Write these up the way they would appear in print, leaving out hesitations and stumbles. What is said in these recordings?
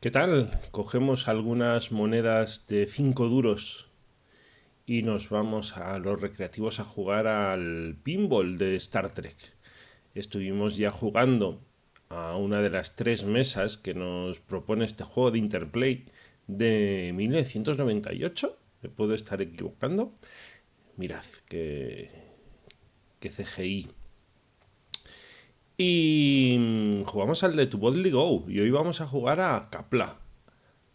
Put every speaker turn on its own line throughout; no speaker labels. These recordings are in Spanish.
¿Qué tal? Cogemos algunas monedas de 5 duros y nos vamos a los recreativos a jugar al pinball de Star Trek. Estuvimos ya jugando a una de las tres mesas que nos propone este juego de Interplay de 1998. ¿Me puedo estar equivocando? Mirad, que CGI. Y jugamos al de To Boldly Go y hoy vamos a jugar a Kapla,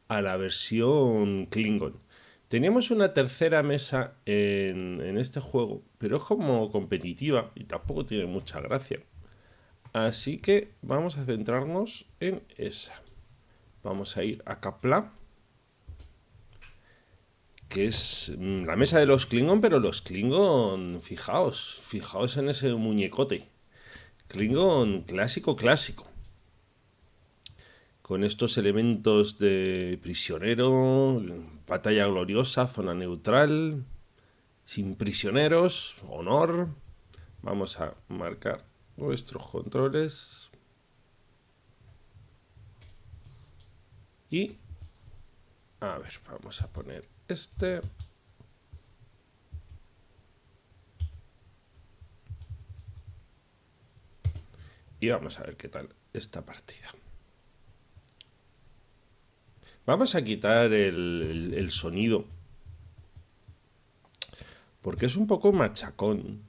a la versión Klingon. Teníamos una tercera mesa en este juego, pero es como competitiva y tampoco tiene mucha gracia. Así que vamos a centrarnos en esa. Vamos a ir a Kapla, que es la mesa de los Klingon, pero los Klingon, fijaos en ese muñecote. Klingon clásico, clásico. Con estos elementos de prisionero, batalla gloriosa, zona neutral, sin prisioneros, honor. Vamos a marcar nuestros controles y a ver, vamos a poner este y vamos a ver qué tal esta partida. Vamos a quitar el sonido porque es un poco machacón.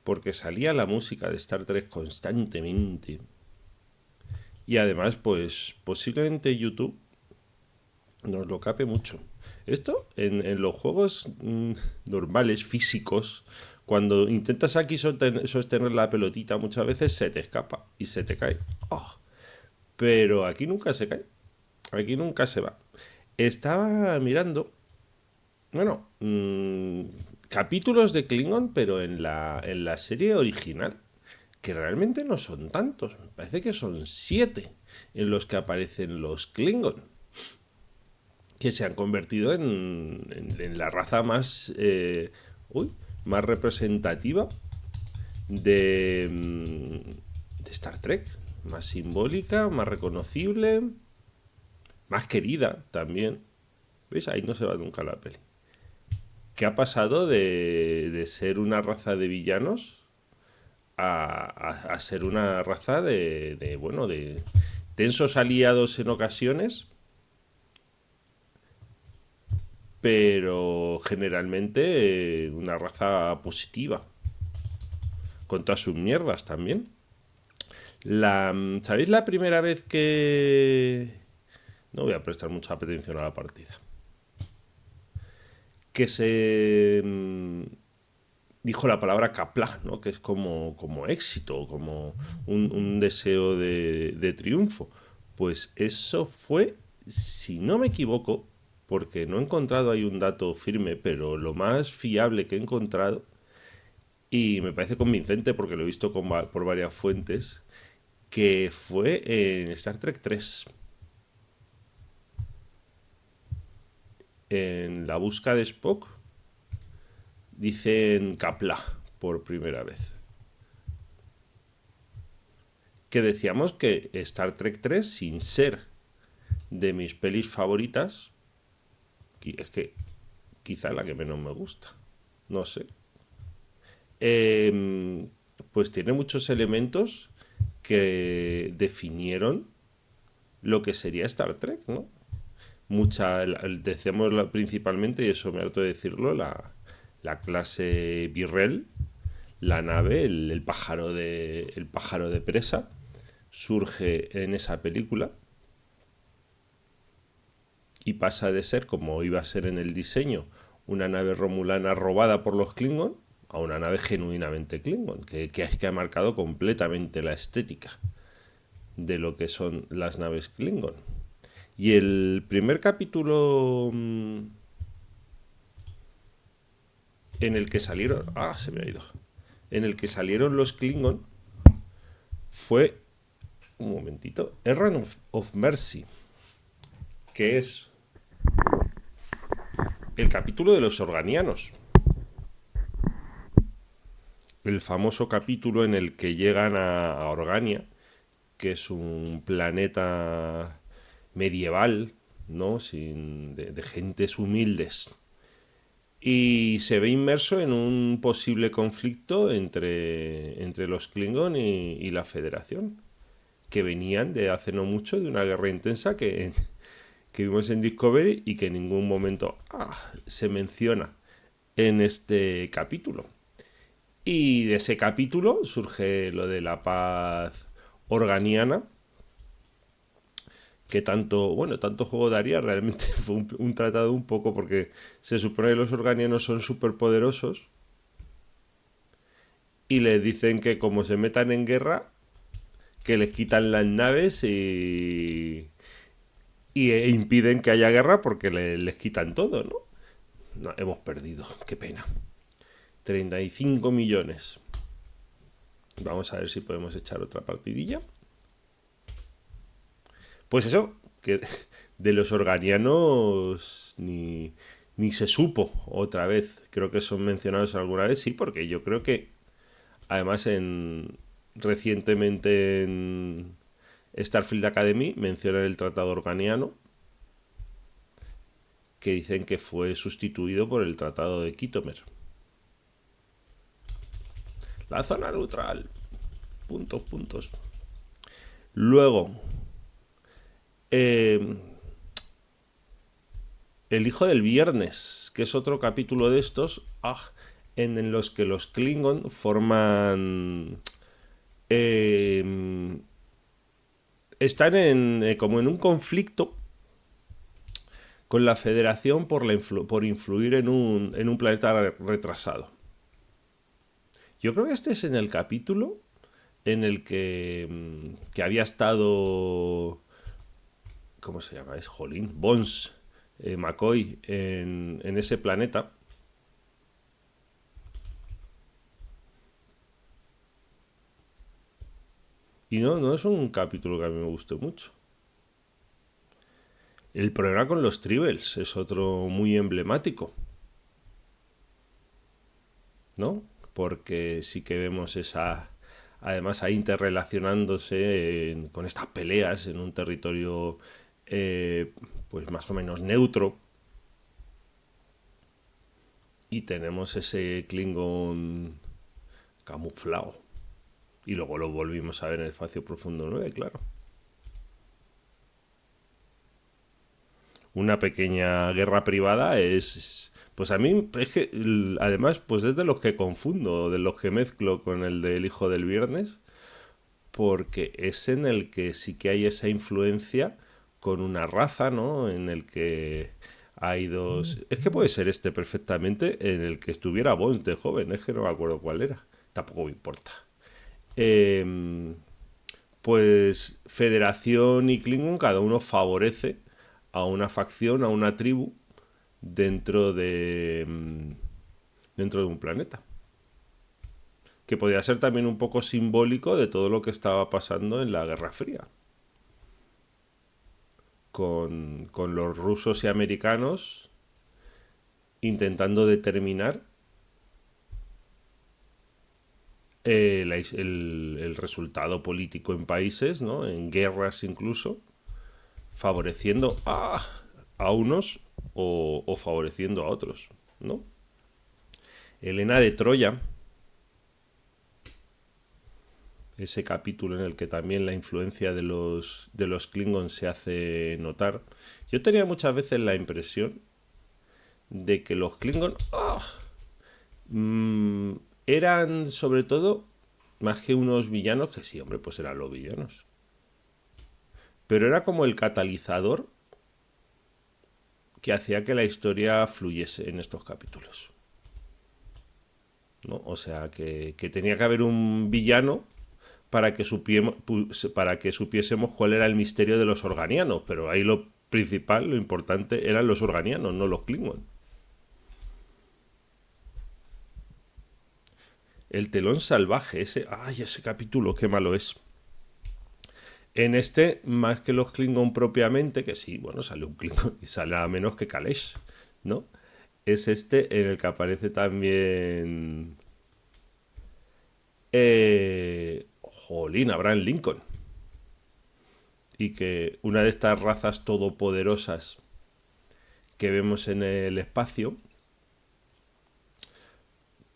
Porque salía la música de Star Trek constantemente. Y además, pues posiblemente YouTube nos lo cape mucho. Esto en los juegos normales, físicos, cuando intentas aquí sostener la pelotita, muchas veces se te escapa y se te cae. Oh, pero aquí nunca se cae. Aquí nunca se va. Estaba mirando, bueno, capítulos de Klingon, pero en la serie original, que realmente no son tantos. Me parece que son 7 en los que aparecen los Klingon, que se han convertido en la raza más representativa de Star Trek. Más simbólica, más reconocible, más querida también. ¿Veis? Ahí no se va nunca la peli. ¿Qué ha pasado de ser una raza de villanos a ser una raza de tensos aliados en ocasiones, pero generalmente una raza positiva, con todas sus mierdas también. ¿Sabéis la primera vez que... No voy a prestar mucha atención a la partida. Que se dijo la palabra Kapla, ¿no? Que es como éxito, como un deseo de triunfo. Pues eso fue, si no me equivoco, porque no he encontrado ahí un dato firme, pero lo más fiable que he encontrado, y me parece convincente porque lo he visto por varias fuentes, que fue en Star Trek 3, en la busca de Spock, dicen Kapla por primera vez. Que decíamos que Star Trek 3, sin ser de mis pelis favoritas, es que quizá la que menos me gusta, no sé. Eh, pues tiene muchos elementos que definieron lo que sería Star Trek, ¿no? Decíamos principalmente, y eso me harto de decirlo, la clase Virrel, la nave, el pájaro de presa, surge en esa película y pasa de ser, como iba a ser en el diseño, una nave romulana robada por los Klingon, a una nave genuinamente Klingon, que ha marcado completamente la estética de lo que son las naves Klingon. Y el primer capítulo en el que salieron... Ah, se me ha ido. En el que salieron los Klingon fue... Un momentito. Errand of Mercy, que es el capítulo de los organianos. El famoso capítulo en el que llegan a Organia, que es un planeta medieval, ¿no? De gentes humildes. Y se ve inmerso en un posible conflicto entre los Klingon y la Federación, que venían de hace no mucho de una guerra intensa que vimos en Discovery y que en ningún momento se menciona en este capítulo. Y de ese capítulo surge lo de la paz organiana, que tanto juego daría, realmente fue un tratado un poco, porque se supone que los organianos son súper poderosos y les dicen que como se metan en guerra, que les quitan las naves y impiden que haya guerra porque les quitan todo, ¿no? No, hemos perdido, qué pena. 35 millones. Vamos a ver si podemos echar otra partidilla. Pues eso, que de los organianos ni se supo otra vez. Creo que son mencionados alguna vez, sí, porque yo creo que además recientemente en Starfield Academy mencionan el tratado organiano, que dicen que fue sustituido por el tratado de Kitomer. La zona neutral. Puntos, puntos. Luego, el hijo del viernes, que es otro capítulo de estos, en los que los Klingon forman... están como en un conflicto con la Federación por influir en un planeta retrasado. Yo creo que este es en el capítulo en el que había estado... ¿Cómo se llama? Es Jolín. Bones, McCoy, en ese planeta. Y no es un capítulo que a mí me guste mucho. El problema con los Tribbles es otro muy emblemático, ¿no? Porque sí que vemos además ahí interrelacionándose con estas peleas en un territorio pues más o menos neutro. Y tenemos ese Klingon camuflado. Y luego lo volvimos a ver en el Espacio Profundo 9, claro. Una pequeña guerra privada pues a mí es que además pues es de los que confundo, de los que mezclo con el del Hijo del Viernes, porque es en el que sí que hay esa influencia con una raza, ¿no? En el que hay dos... Es que puede ser este perfectamente en el que estuviera Bones de joven, es que no me acuerdo cuál era, tampoco me importa. Pues Federación y Klingon cada uno favorece a una facción, a una tribu dentro de un planeta, que podría ser también un poco simbólico de todo lo que estaba pasando en la Guerra Fría con los rusos y americanos intentando determinar el resultado político en países, ¿no? En guerras incluso, favoreciendo a unos o favoreciendo a otros, ¿no? Helena de Troya, ese capítulo en el que también la influencia de los Klingons se hace notar. Yo tenía muchas veces la impresión de que los Klingons eran sobre todo más que unos villanos, que sí, hombre, pues eran los villanos. Pero era como el catalizador que hacía que la historia fluyese en estos capítulos, ¿no? O sea, que tenía que haber un villano para que supiésemos cuál era el misterio de los organianos, pero ahí lo principal, lo importante, eran los organianos, no los Klingon. El telón salvaje, ese capítulo, qué malo es. En este, más que los Klingon propiamente, que sí, bueno, sale un Klingon y sale a menos que Kalesh, ¿no? Es este en el que aparece también... Jolín, Abraham Lincoln. y que una de estas razas todopoderosas que vemos en el espacio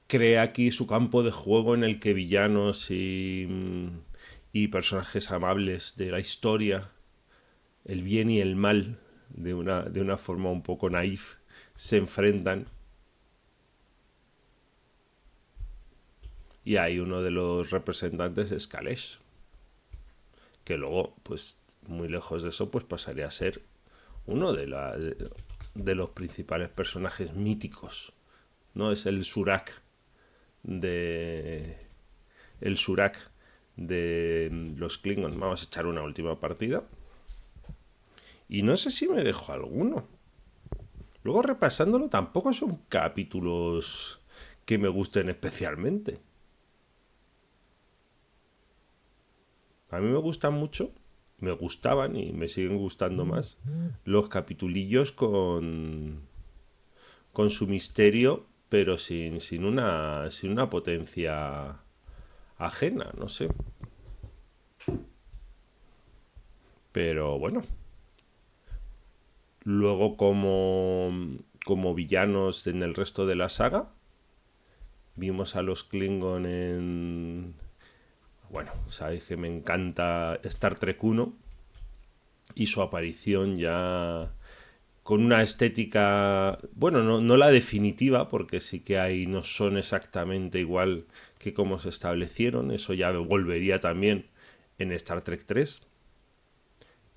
crea aquí su campo de juego en el que villanos y personajes amables de la historia, el bien y el mal, de una forma un poco naif, se enfrentan. Y hay uno de los representantes es Kalesh, que luego, pues muy lejos de eso, pues pasaría a ser uno de los principales personajes míticos, ¿no? Es de el Surak de los Klingons. Vamos a echar una última partida. Y no sé si me dejo alguno. Luego repasándolo, tampoco son capítulos que me gusten especialmente. A mí me gustan mucho, me gustaban y me siguen gustando más los capitulillos con su misterio, pero sin una potencia ajena, no sé. Pero bueno, luego como villanos en el resto de la saga, vimos a los Klingon en... Bueno, sabéis que me encanta Star Trek 1 y su aparición ya con una estética, bueno, no la definitiva, porque sí que ahí no son exactamente igual que como se establecieron, eso ya volvería también en Star Trek 3,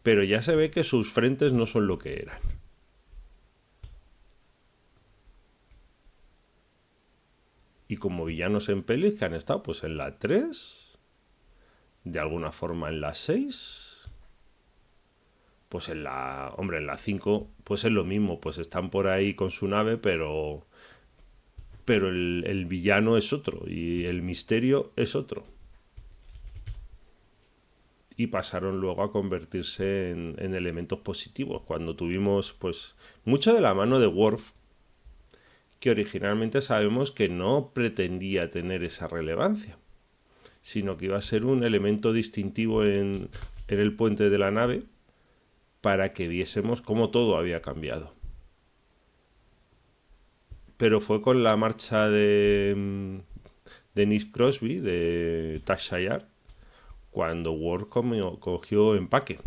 pero ya se ve que sus frentes no son lo que eran. Y como villanos en pelis que han estado pues en la 3, de alguna forma en la 6, pues en la 5 pues es lo mismo, pues están por ahí con su nave, pero el villano es otro y el misterio es otro. Y pasaron luego a convertirse en elementos positivos, cuando tuvimos pues mucho de la mano de Worf, que originalmente sabemos que no pretendía tener esa relevancia, sino que iba a ser un elemento distintivo en el puente de la nave para que viésemos cómo todo había cambiado. Pero fue con la marcha de Nick Crosby, de Tasha Yar, cuando Worf cogió empaque.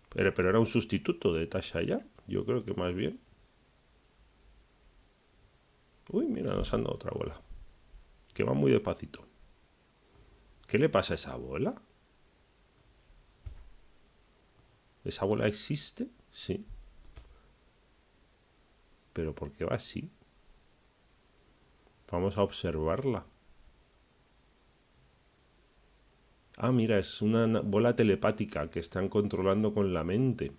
Pero era un sustituto de Tasha Yar, yo creo que más bien. Uy, mira, nos han dado otra bola. Que va muy despacito. ¿Qué le pasa a esa bola? ¿Esa bola existe? Sí. ¿Pero por qué va así? Vamos a observarla. Ah, mira, es una bola telepática que están controlando con la mente.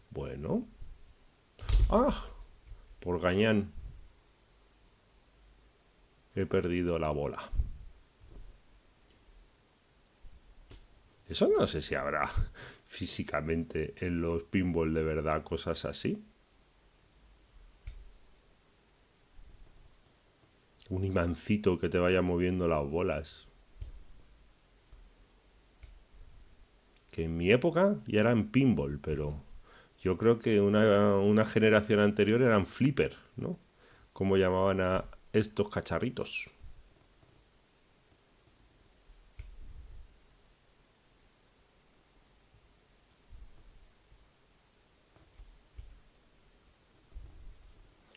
Bueno. ¡Ah! Por gañán. He perdido la bola. Eso no sé si habrá físicamente en los pinball de verdad cosas así. Un imancito que te vaya moviendo las bolas. Que en mi época ya eran pinball, pero yo creo que una generación anterior eran flipper, ¿no? Como llamaban a estos cacharritos.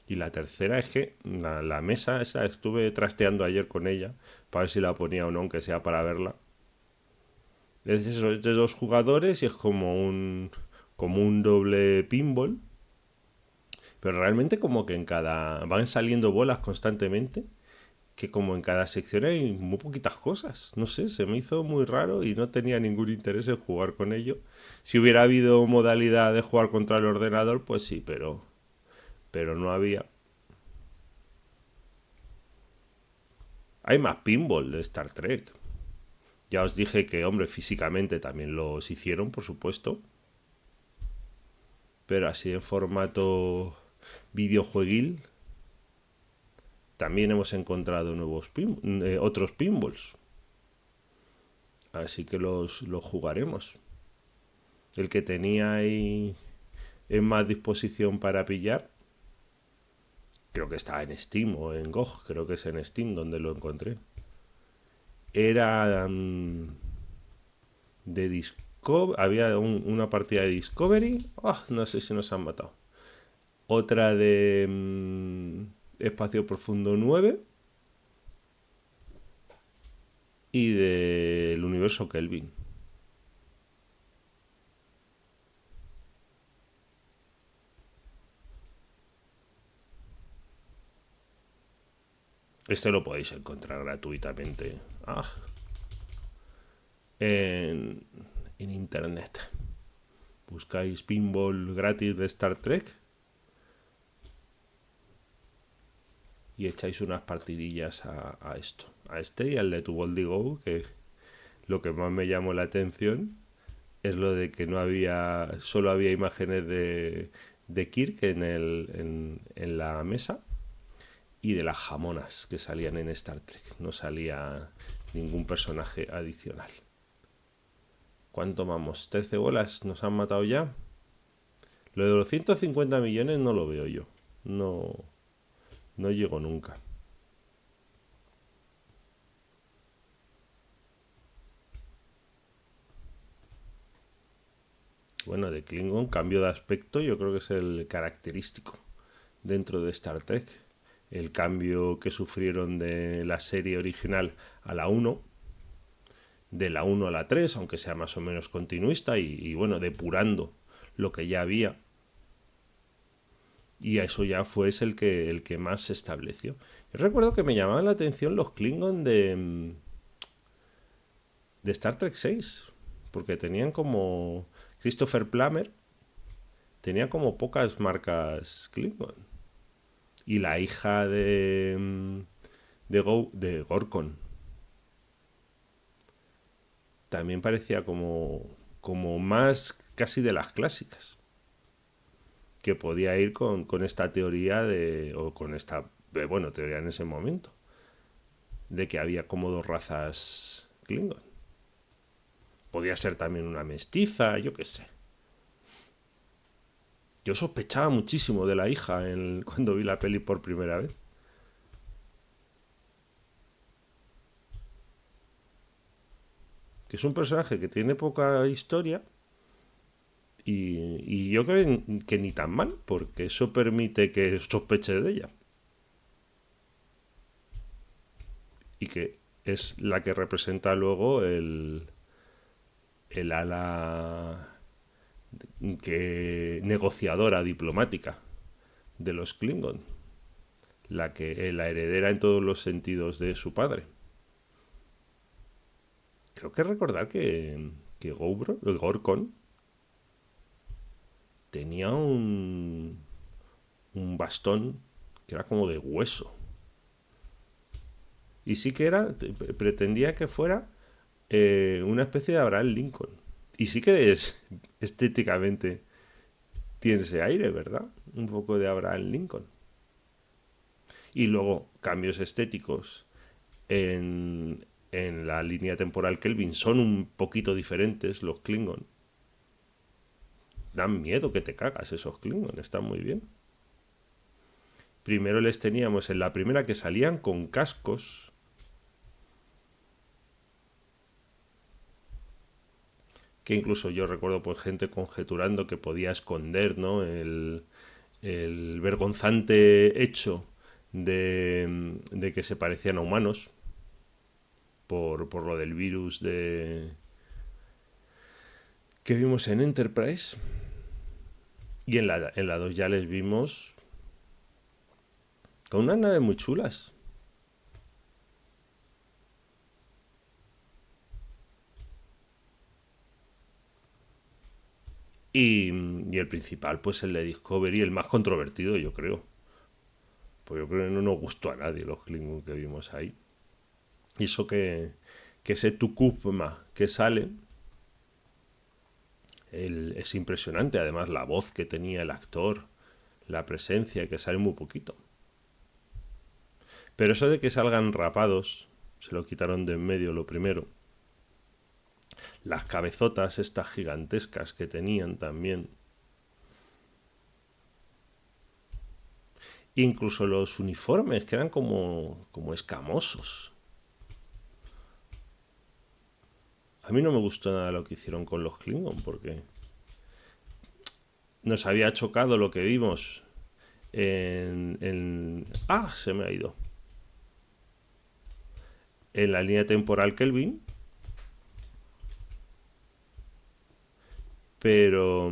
Y la tercera es que la mesa esa estuve trasteando ayer con ella para ver si la ponía o no, aunque sea para verla. Es eso, es de dos jugadores y es como un doble pinball. Pero realmente como que en cada... van saliendo bolas constantemente, que como en cada sección hay muy poquitas cosas. No sé, se me hizo muy raro y no tenía ningún interés en jugar con ello. Si hubiera habido modalidad de jugar contra el ordenador, pues sí, pero no había. Hay más pinball de Star Trek. Ya os dije que, hombre, físicamente también los hicieron, por supuesto. Pero así en formato videojueguil, también hemos encontrado otros pinballs. Así que los jugaremos. El que tenía ahí en más disposición para pillar, creo que estaba en Steam o en GOG, creo que es en Steam donde lo encontré. Era de Discovery, había una partida de Discovery, no sé si nos han matado. Otra de Espacio Profundo 9 y del universo Kelvin. Este lo podéis encontrar gratuitamente en, en internet. Buscáis pinball gratis de Star Trek y echáis unas partidillas a esto. A este y al de Tu Boldy Go, que lo que más me llamó la atención es lo de que solo había imágenes de Kirk en la mesa y de las jamonas que salían en Star Trek. No salía ningún personaje adicional. ¿Cuánto vamos? ¿13 bolas? ¿Nos han matado ya? Lo de los 150 millones no lo veo yo. No llego nunca. Bueno, de Klingon, cambio de aspecto, yo creo que es el característico dentro de Star Trek. El cambio que sufrieron de la serie original a la 1, de la 1 a la 3, aunque sea más o menos continuista, y bueno, depurando lo que ya había. Y eso ya fue el que más se estableció. Yo recuerdo que me llamaban la atención los Klingon de Star Trek 6, porque tenían como Christopher Plummer, tenía como pocas marcas Klingon. Y la hija de Gorkon también parecía como más casi de las clásicas, que podía ir con esta teoría o con esta, bueno, teoría en ese momento, de que había como dos razas Klingon. Podía ser también una mestiza, yo qué sé. Yo sospechaba muchísimo de la hija cuando vi la peli por primera vez. Que es un personaje que tiene poca historia y yo creo que ni tan mal, porque eso permite que sospeche de ella. Y que es la que representa luego el ala negociadora diplomática de los Klingon, la heredera en todos los sentidos de su padre. Creo que recordar que Gorkon tenía un bastón que era como de hueso. Y sí que pretendía que fuera una especie de Abraham Lincoln. Y sí que estéticamente tiene ese aire, ¿verdad? Un poco de Abraham Lincoln. Y luego cambios estéticos en la línea temporal Kelvin son un poquito diferentes los Klingon. Dan miedo que te cagas esos Klingon, están muy bien. Primero les teníamos en la primera que salían con cascos. Que incluso yo recuerdo pues gente conjeturando que podía esconder, ¿no? El vergonzante hecho de que se parecían a humanos por lo del virus que vimos en Enterprise. Y en la 2 ya les vimos con unas naves muy chulas. Y el principal, pues el de Discovery, el más controvertido, yo creo. Pues yo creo que no nos gustó a nadie los Klingon que vimos ahí. Y eso que ese Tukupma que sale es impresionante. Además, la voz que tenía el actor, la presencia, que sale muy poquito. Pero eso de que salgan rapados, se lo quitaron de en medio lo primero. Las cabezotas estas gigantescas que tenían también. Incluso los uniformes, que eran como escamosos. A mí no me gustó nada lo que hicieron con los Klingon, porque nos había chocado lo que vimos ¡Ah! Se me ha ido. En la línea temporal Kelvin. Pero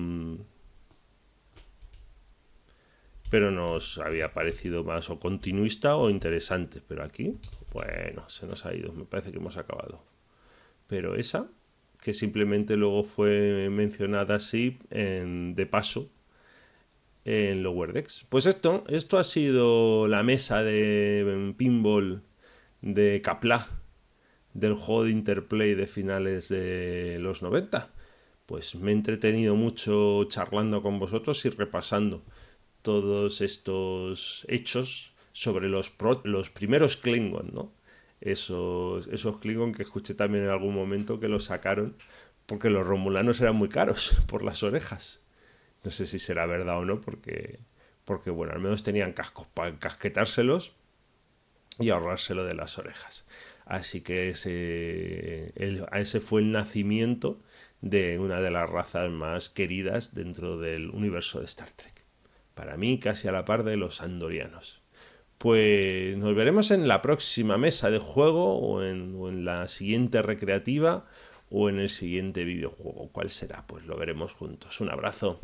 nos había parecido más o continuista o interesante. Pero aquí, bueno, se nos ha ido. Me parece que hemos acabado. Pero esa, que simplemente luego fue mencionada así de paso en Lower Decks. Pues esto ha sido la mesa de pinball de Kapla, del juego de Interplay de finales de los 90. Pues me he entretenido mucho charlando con vosotros y repasando todos estos hechos sobre los primeros Klingon, ¿no? Esos Klingon que escuché también en algún momento que los sacaron porque los romulanos eran muy caros por las orejas. No sé si será verdad o no, porque bueno, al menos tenían cascos para encasquetárselos y ahorrárselo de las orejas. Así que ese fue el nacimiento de una de las razas más queridas dentro del universo de Star Trek. Para mí, casi a la par de los andorianos. Pues nos veremos en la próxima mesa de juego o en la siguiente recreativa o en el siguiente videojuego. ¿Cuál será? Pues lo veremos juntos. Un abrazo.